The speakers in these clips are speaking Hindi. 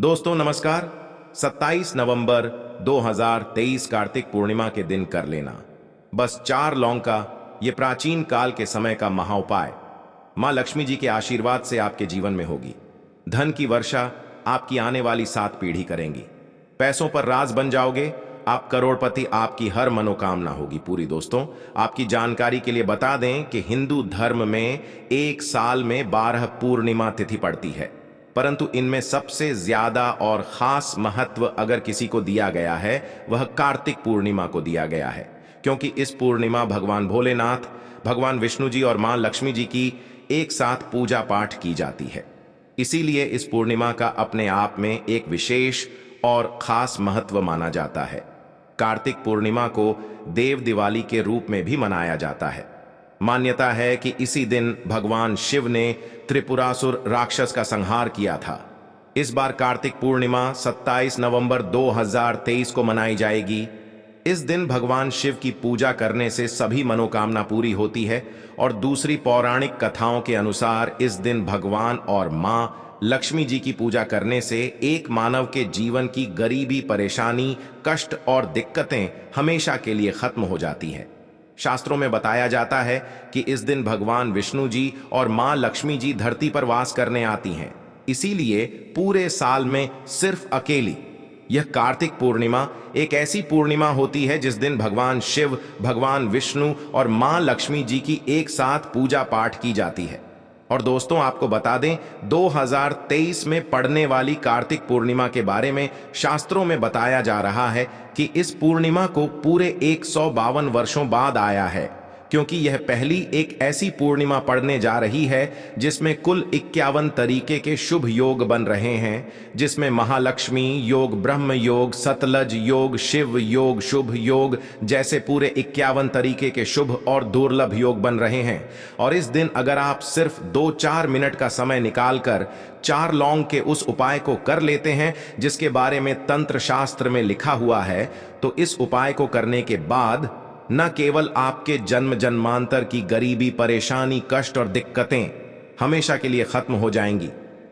दोस्तों नमस्कार। 27 नवंबर 2023 कार्तिक पूर्णिमा के दिन कर लेना बस 4 लौंग का ये प्राचीन काल के समय का महाउपाय मां लक्ष्मी जी के आशीर्वाद से आपके जीवन में होगी। धन की वर्षा आपकी आने वाली 7 पीढ़ी करेंगी। पैसों पर राज बन जाओगे, आप करोड़पति, आपकी हर मनोकामना होगी पूरी। दोस्तों आपकी जानकारी के लिए बता दें कि हिंदू धर्म में एक साल में 12 पूर्णिमा तिथि पड़ती है, परंतु इनमें सबसे ज्यादा और खास महत्व अगर किसी को दिया गया है वह कार्तिक पूर्णिमा को दिया गया है, क्योंकि इस पूर्णिमा भगवान भोलेनाथ, भगवान विष्णु जी और मां लक्ष्मी जी की एक साथ पूजा पाठ की जाती है। इसीलिए इस पूर्णिमा का अपने आप में एक विशेष और खास महत्व माना जाता है। कार्तिक पूर्णिमा को देव दिवाली के रूप में भी मनाया जाता है। मान्यता है कि इसी दिन भगवान शिव ने त्रिपुरासुर राक्षस का संहार किया था। इस बार कार्तिक पूर्णिमा 27 नवंबर 2023 को मनाई जाएगी। इस दिन भगवान शिव की पूजा करने से सभी मनोकामना पूरी होती है और दूसरी पौराणिक कथाओं के अनुसार इस दिन भगवान और मां लक्ष्मी जी की पूजा करने से एक मानव के जीवन की गरीबी, परेशानी, कष्ट और दिक्कतें हमेशा के लिए खत्म हो जाती हैं। शास्त्रों में बताया जाता है कि इस दिन भगवान विष्णु जी और मां लक्ष्मी जी धरती पर वास करने आती हैं। इसीलिए पूरे साल में सिर्फ अकेली यह कार्तिक पूर्णिमा एक ऐसी पूर्णिमा होती है जिस दिन भगवान शिव, भगवान विष्णु और मां लक्ष्मी जी की एक साथ पूजा पाठ की जाती है। और दोस्तों आपको बता दें, 2023 में पड़ने वाली कार्तिक पूर्णिमा के बारे में शास्त्रों में बताया जा रहा है कि इस पूर्णिमा को पूरे 152 वर्षों बाद आया है, क्योंकि यह पहली एक ऐसी पूर्णिमा पड़ने जा रही है जिसमें कुल 51 तरीके के शुभ योग बन रहे हैं, जिसमें महालक्ष्मी योग, ब्रह्म योग, सतलज योग, शिव योग, शुभ योग जैसे पूरे 51 तरीके के शुभ और दुर्लभ योग बन रहे हैं। और इस दिन अगर आप सिर्फ 2-4 मिनट का समय निकालकर 4 लौंग के उस उपाय को कर लेते हैं जिसके बारे में तंत्र शास्त्र में लिखा हुआ है, तो इस उपाय को करने के बाद न केवल आपके जन्म जन्मांतर की गरीबी, परेशानी, कष्ट और दिक्कतें हमेशा के लिए खत्म हो जाएंगी,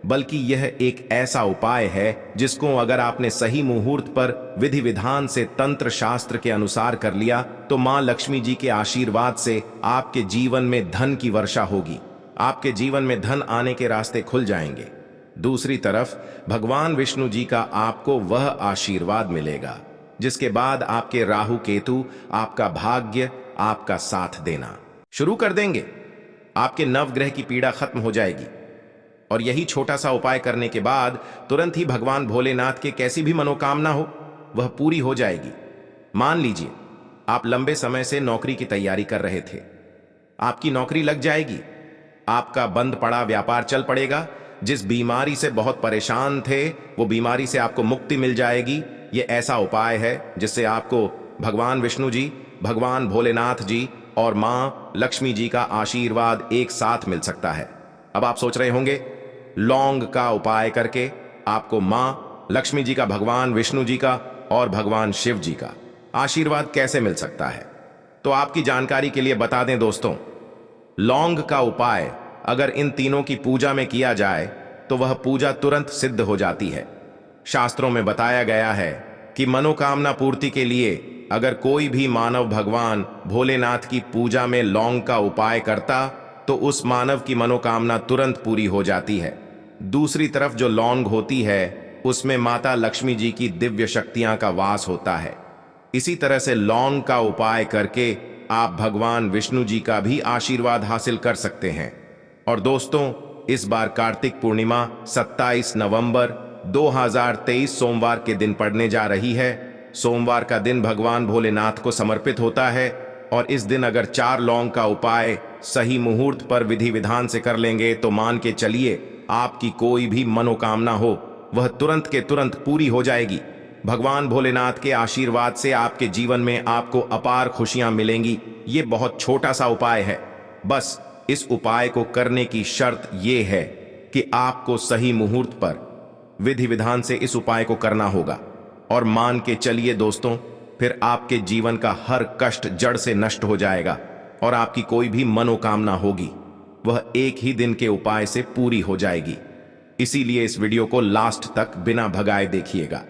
बल्कि यह एक ऐसा उपाय है जिसको अगर आपने सही मुहूर्त पर विधि विधान से तंत्र शास्त्र के अनुसार कर लिया तो मां लक्ष्मी जी के आशीर्वाद से आपके जीवन में धन की वर्षा होगी। आपके जीवन में धन आने के रास्ते खुल जाएंगे। दूसरी तरफ भगवान विष्णु जी का आपको वह आशीर्वाद मिलेगा जिसके बाद आपके राहु केतु आपका भाग्य, आपका साथ देना शुरू कर देंगे। आपके नवग्रह की पीड़ा खत्म हो जाएगी और यही छोटा सा उपाय करने के बाद तुरंत ही भगवान भोलेनाथ के कैसी भी मनोकामना हो वह पूरी हो जाएगी। मान लीजिए आप लंबे समय से नौकरी की तैयारी कर रहे थे, आपकी नौकरी लग जाएगी, आपका बंद पड़ा व्यापार चल पड़ेगा, जिस बीमारी से बहुत परेशान थे वो बीमारी से आपको मुक्ति मिल जाएगी। ये ऐसा उपाय है जिससे आपको भगवान विष्णु जी, भगवान भोलेनाथ जी और मां लक्ष्मी जी का आशीर्वाद एक साथ मिल सकता है। अब आप सोच रहे होंगे लौंग का उपाय करके आपको मां लक्ष्मी जी का, भगवान विष्णु जी का और भगवान शिव जी का आशीर्वाद कैसे मिल सकता है। तो आपकी जानकारी के लिए बता दें दोस्तों, लौंग का उपाय अगर इन तीनों की पूजा में किया जाए तो वह पूजा तुरंत सिद्ध हो जाती है। शास्त्रों में बताया गया है कि मनोकामना पूर्ति के लिए अगर कोई भी मानव भगवान भोलेनाथ की पूजा में लौंग का उपाय करता तो उस मानव की मनोकामना तुरंत पूरी हो जाती है। दूसरी तरफ जो लौंग होती है उसमें माता लक्ष्मी जी की दिव्य शक्तियां का वास होता है। इसी तरह से लौंग का उपाय करके आप भगवान विष्णु जी का भी आशीर्वाद हासिल कर सकते हैं। और दोस्तों इस बार कार्तिक पूर्णिमा 27 नवंबर 2023 सोमवार के दिन पड़ने जा रही है। सोमवार का दिन भगवान भोलेनाथ को समर्पित होता है और इस दिन अगर 4 लौंग का उपाय सही मुहूर्त पर विधि विधान से कर लेंगे तो मान के चलिए आपकी कोई भी मनोकामना हो वह तुरंत के तुरंत पूरी हो जाएगी। भगवान भोलेनाथ के आशीर्वाद से आपके जीवन में आपको अपार खुशियां मिलेंगी। ये बहुत छोटा सा उपाय है, बस इस उपाय को करने की शर्त यह है कि आपको सही मुहूर्त पर विधि विधान से इस उपाय को करना होगा। और मान के चलिए दोस्तों, फिर आपके जीवन का हर कष्ट जड़ से नष्ट हो जाएगा और आपकी कोई भी मनोकामना होगी वह एक ही दिन के उपाय से पूरी हो जाएगी। इसीलिए इस वीडियो को लास्ट तक बिना भगाए देखिएगा।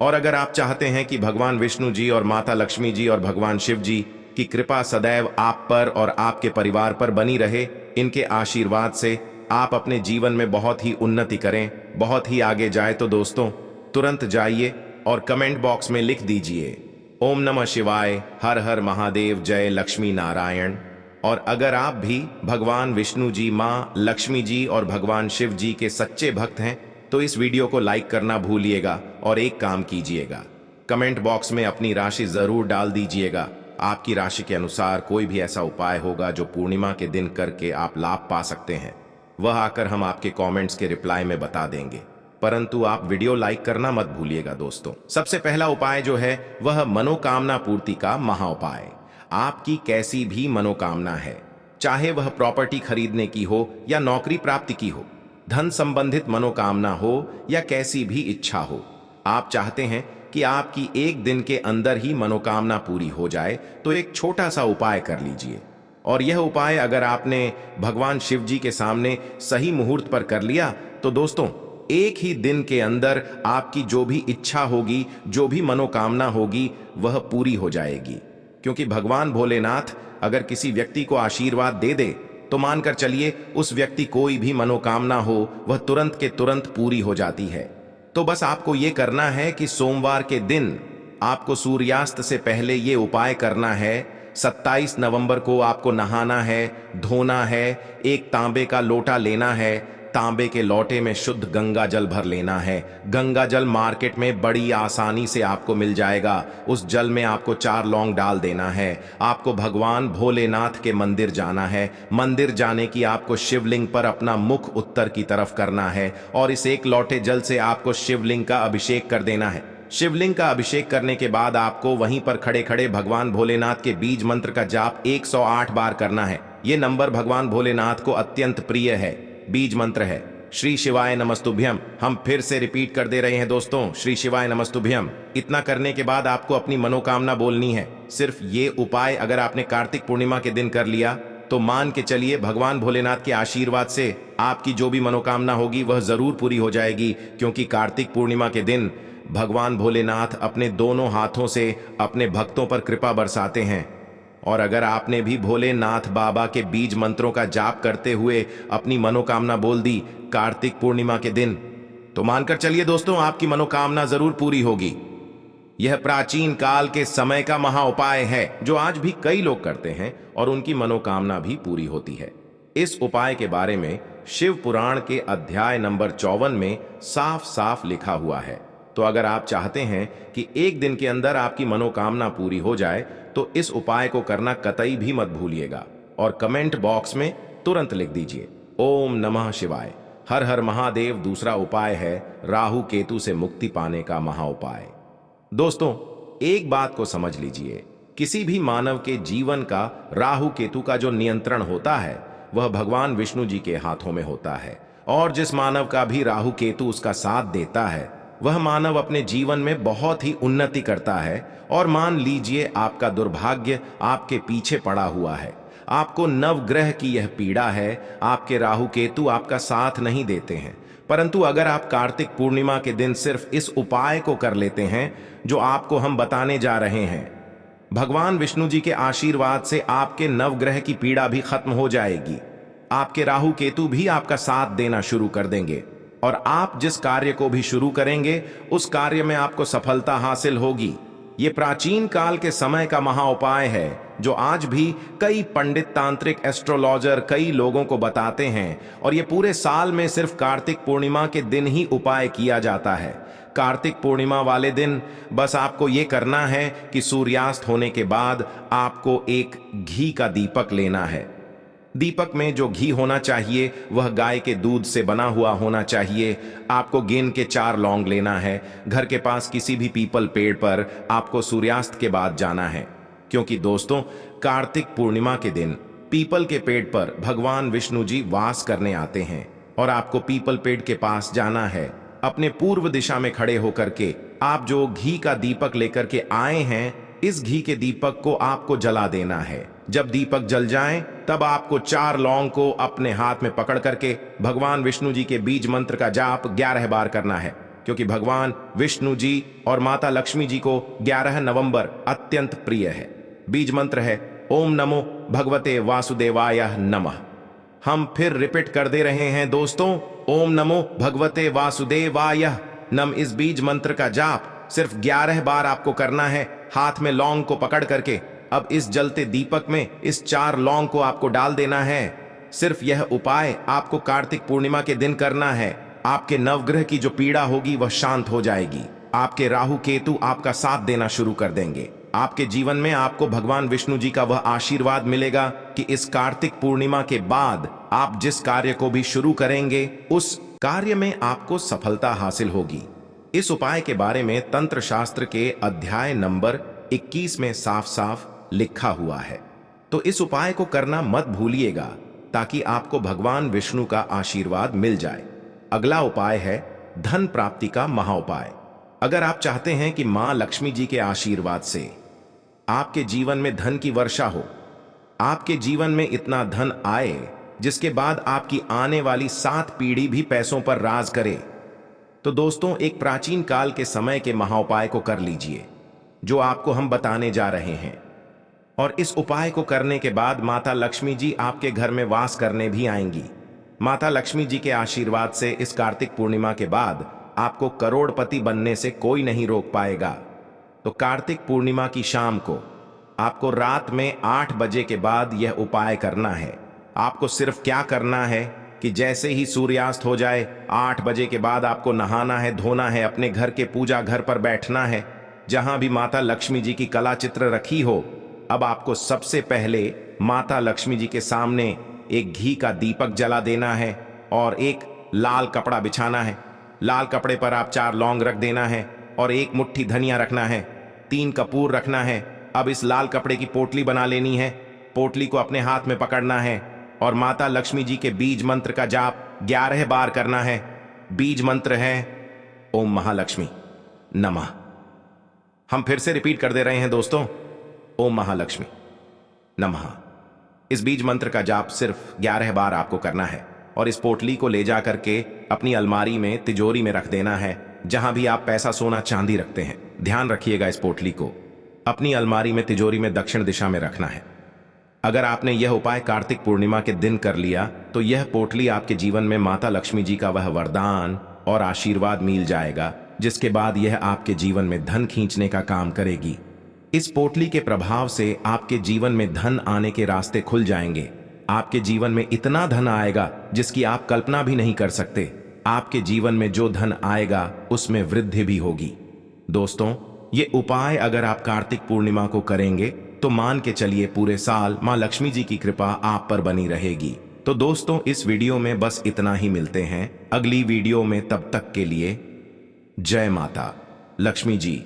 और अगर आप चाहते हैं कि भगवान विष्णु जी और माता लक्ष्मी जी और भगवान शिव जी की कृपा सदैव आप पर और आपके परिवार पर बनी रहे, इनके आशीर्वाद से आप अपने जीवन में बहुत ही उन्नति करें, बहुत ही आगे जाए, तो दोस्तों तुरंत जाइए और कमेंट बॉक्स में लिख दीजिए ओम नमः शिवाय, हर हर महादेव, जय लक्ष्मी नारायण। और अगर आप भी भगवान विष्णु जी, माँ लक्ष्मी जी और भगवान शिव जी के सच्चे भक्त हैं तो इस वीडियो को लाइक करना भूलिएगा और एक काम कीजिएगा, कमेंट बॉक्स में अपनी राशि जरूर डाल दीजिएगा। आपकी राशि के अनुसार कोई भी ऐसा उपाय होगा जो पूर्णिमा के दिन करके आप लाभ पा सकते हैं, वह आकर हम आपके कमेंट्स के रिप्लाई में बता देंगे। परंतु आप वीडियो लाइक करना मत भूलिएगा दोस्तों। सबसे पहला उपाय जो है वह मनोकामना पूर्ति का महा उपाय। आपकी कैसी भी मनोकामना है, चाहे वह प्रॉपर्टी खरीदने की हो या नौकरी प्राप्ति की हो, धन संबंधित मनोकामना हो या कैसी भी इच्छा हो, आप चाहते हैं कि आपकी एक दिन के अंदर ही मनोकामना पूरी हो जाए, तो एक छोटा सा उपाय कर लीजिए। और यह उपाय अगर आपने भगवान शिव जी के सामने सही मुहूर्त पर कर लिया तो दोस्तों एक ही दिन के अंदर आपकी जो भी इच्छा होगी, जो भी मनोकामना होगी, वह पूरी हो जाएगी। क्योंकि भगवान भोलेनाथ अगर किसी व्यक्ति को आशीर्वाद दे दे तो मानकर चलिए उस व्यक्ति कोई भी मनोकामना हो वह तुरंत के तुरंत पूरी हो जाती है। तो बस आपको यह करना है कि सोमवार के दिन आपको सूर्यास्त से पहले यह उपाय करना है। 27 नवंबर को आपको नहाना है, धोना है, एक तांबे का लोटा लेना है, तांबे के लोटे में शुद्ध गंगा जल भर लेना है। गंगा जल मार्केट में बड़ी आसानी से आपको मिल जाएगा। उस जल में आपको 4 लौंग डाल देना है। आपको भगवान भोलेनाथ के मंदिर जाना है। मंदिर जाने की आपको शिवलिंग पर अपना मुख उत्तर की तरफ करना है और इस एक लोटे जल से आपको शिवलिंग का अभिषेक कर देना है। शिवलिंग का अभिषेक करने के बाद आपको वहीं पर खड़े खड़े भगवान भोलेनाथ के बीज मंत्र का जाप 108 बार करना है। ये नंबर भगवान भोलेनाथ को अत्यंत प्रिय है। बीज मंत्र है श्री शिवाय नमस्तुभ्यम। हम फिर से रिपीट कर दे रहे हैं दोस्तों, श्री शिवाय नमस्तुभ्यम। इतना करने के बाद आपको अपनी मनोकामना बोलनी है। सिर्फ ये उपाय अगर आपने कार्तिक पूर्णिमा के दिन कर लिया तो मान के चलिए भगवान भोलेनाथ के आशीर्वाद से आपकी जो भी मनोकामना होगी वह जरूर पूरी हो जाएगी। क्योंकि कार्तिक पूर्णिमा के दिन भगवान भोलेनाथ अपने दोनों हाथों से अपने भक्तों पर कृपा बरसाते हैं। और अगर आपने भी भोलेनाथ बाबा के बीज मंत्रों का जाप करते हुए अपनी मनोकामना बोल दी कार्तिक पूर्णिमा के दिन, तो मानकर चलिए दोस्तों आपकी मनोकामना जरूर पूरी होगी। यह प्राचीन काल के समय का महा उपाय है जो आज भी कई लोग करते हैं और उनकी मनोकामना भी पूरी होती है। इस उपाय के बारे में शिव पुराण के अध्याय नंबर 54 में साफ साफ लिखा हुआ है। तो अगर आप चाहते हैं कि एक दिन के अंदर आपकी मनोकामना पूरी हो जाए तो इस उपाय को करना कतई भी मत भूलिएगा और कमेंट बॉक्स में तुरंत लिख दीजिए ओम नमः शिवाय, हर हर महादेव। दूसरा उपाय है राहु केतु से मुक्ति पाने का महा उपाय। दोस्तों एक बात को समझ लीजिए, किसी भी मानव के जीवन का राहु केतु का जो नियंत्रण होता है वह भगवान विष्णु जी के हाथों में होता है। और जिस मानव का भी राहु केतु उसका साथ देता है वह मानव अपने जीवन में बहुत ही उन्नति करता है। और मान लीजिए आपका दुर्भाग्य आपके पीछे पड़ा हुआ है, आपको नवग्रह की यह पीड़ा है, आपके राहु केतु आपका साथ नहीं देते हैं, परंतु अगर आप कार्तिक पूर्णिमा के दिन सिर्फ इस उपाय को कर लेते हैं जो आपको हम बताने जा रहे हैं, भगवान विष्णु जी के आशीर्वाद से आपके नवग्रह की पीड़ा भी खत्म हो जाएगी। आपके राहु केतु भी आपका साथ देना शुरू कर देंगे और आप जिस कार्य को भी शुरू करेंगे उस कार्य में आपको सफलता हासिल होगी। ये प्राचीन काल के समय का महा उपाय है जो आज भी कई पंडित, तांत्रिक, एस्ट्रोलॉजर कई लोगों को बताते हैं। और ये पूरे साल में सिर्फ कार्तिक पूर्णिमा के दिन ही उपाय किया जाता है। कार्तिक पूर्णिमा वाले दिन बस आपको ये करना है कि सूर्यास्त होने के बाद आपको एक घी का दीपक लेना है। दीपक में जो घी होना चाहिए वह गाय के दूध से बना हुआ होना चाहिए। आपको गेंद के 4 लौंग लेना है। घर के पास किसी भी पीपल पेड़ पर आपको सूर्यास्त के बाद जाना है। क्योंकि दोस्तों कार्तिक पूर्णिमा के दिन पीपल के पेड़ पर भगवान विष्णु जी वास करने आते हैं और आपको पीपल पेड़ के पास जाना है। अपने पूर्व दिशा में खड़े होकर के आप जो घी का दीपक लेकर के आए हैं इस घी के दीपक को आपको जला देना है। जब दीपक जल जाए तब आपको 4 लौंग को अपने हाथ में पकड़ करके भगवान विष्णु जी के बीज मंत्र का जाप 11 बार करना है, क्योंकि भगवान विष्णु जी और माता लक्ष्मी जी को 11 नवंबर अत्यंत प्रिय है। बीज मंत्र है ओम नमो भगवते वासुदेवाय नमः। हम फिर रिपीट कर दे रहे हैं दोस्तों, ओम नमो भगवते वासुदेवाय नम। इस बीज मंत्र का जाप सिर्फ 11 बार आपको करना है, हाथ में लौंग को पकड़ करके। अब इस जलते दीपक में इस 4 लौंग को आपको डाल देना है। सिर्फ यह उपाय आपको कार्तिक पूर्णिमा के दिन करना है। आपके नवग्रह की जो पीड़ा होगी वह शांत हो जाएगी। आपके राहु केतु आपका साथ देना शुरू कर देंगे। आपके जीवन में आपको भगवान विष्णु जी का वह आशीर्वाद मिलेगा कि इस कार्तिक पूर्णिमा के बाद आप जिस कार्य को भी शुरू करेंगे उस कार्य में आपको सफलता हासिल होगी। इस उपाय के बारे में तंत्र शास्त्र के अध्याय नंबर 21 में साफ साफ लिखा हुआ है, तो इस उपाय को करना मत भूलिएगा ताकि आपको भगवान विष्णु का आशीर्वाद मिल जाए। अगला उपाय है धन प्राप्ति का महाउपाय। अगर आप चाहते हैं कि मां लक्ष्मी जी के आशीर्वाद से आपके जीवन में धन की वर्षा हो, आपके जीवन में इतना धन आए जिसके बाद आपकी आने वाली 7 पीढ़ी भी पैसों पर राज करे, तो दोस्तों एक प्राचीन काल के समय के महाउपाय को कर लीजिए जो आपको हम बताने जा रहे हैं। और इस उपाय को करने के बाद माता लक्ष्मी जी आपके घर में वास करने भी आएंगी। माता लक्ष्मी जी के आशीर्वाद से इस कार्तिक पूर्णिमा के बाद आपको करोड़पति बनने से कोई नहीं रोक पाएगा। तो कार्तिक पूर्णिमा की शाम को आपको रात में 8 बजे के बाद यह उपाय करना है। आपको सिर्फ क्या करना है कि जैसे ही सूर्यास्त हो जाए 8 बजे के बाद आपको नहाना है, धोना है, अपने घर के पूजा घर पर बैठना है जहां भी माता लक्ष्मी जी की कला चित्र रखी हो। अब आपको सबसे पहले माता लक्ष्मी जी के सामने एक घी का दीपक जला देना है और एक लाल कपड़ा बिछाना है। लाल कपड़े पर आप 4 लौंग रख देना है और 1 मुट्ठी धनिया रखना है, 3 कपूर रखना है। अब इस लाल कपड़े की पोटली बना लेनी है। पोटली को अपने हाथ में पकड़ना है और माता लक्ष्मी जी के बीज मंत्र का जाप 11 बार करना है। बीज मंत्र है ओम महालक्ष्मी नमः। हम फिर से रिपीट कर दे रहे हैं दोस्तों, ओम महालक्ष्मी नमः। इस बीज मंत्र का जाप सिर्फ 11 बार आपको करना है और इस पोटली को ले जा करके अपनी अलमारी में, तिजोरी में रख देना है, जहां भी आप पैसा सोना चांदी रखते हैं। ध्यान रखिएगा, इस पोटली को अपनी अलमारी में, तिजोरी में दक्षिण दिशा में रखना है। अगर आपने यह उपाय कार्तिक पूर्णिमा के दिन कर लिया तो यह पोटली आपके जीवन में माता लक्ष्मी जी का वह वरदान और आशीर्वाद मिल जाएगा, जिसके बाद यह आपके जीवन में धन खींचने का काम करेगी। इस पोटली के प्रभाव से आपके जीवन में धन आने के रास्ते खुल जाएंगे। आपके जीवन में इतना धन आएगा जिसकी आप कल्पना भी नहीं कर सकते। आपके जीवन में जो धन आएगा उसमें वृद्धि भी होगी। दोस्तों, ये उपाय अगर आप कार्तिक पूर्णिमा को करेंगे तो मान के चलिए पूरे साल मां लक्ष्मी जी की कृपा आप पर बनी रहेगी। तो दोस्तों, इस वीडियो में बस इतना ही। मिलते हैं अगली वीडियो में, तब तक के लिए जय माता लक्ष्मी जी।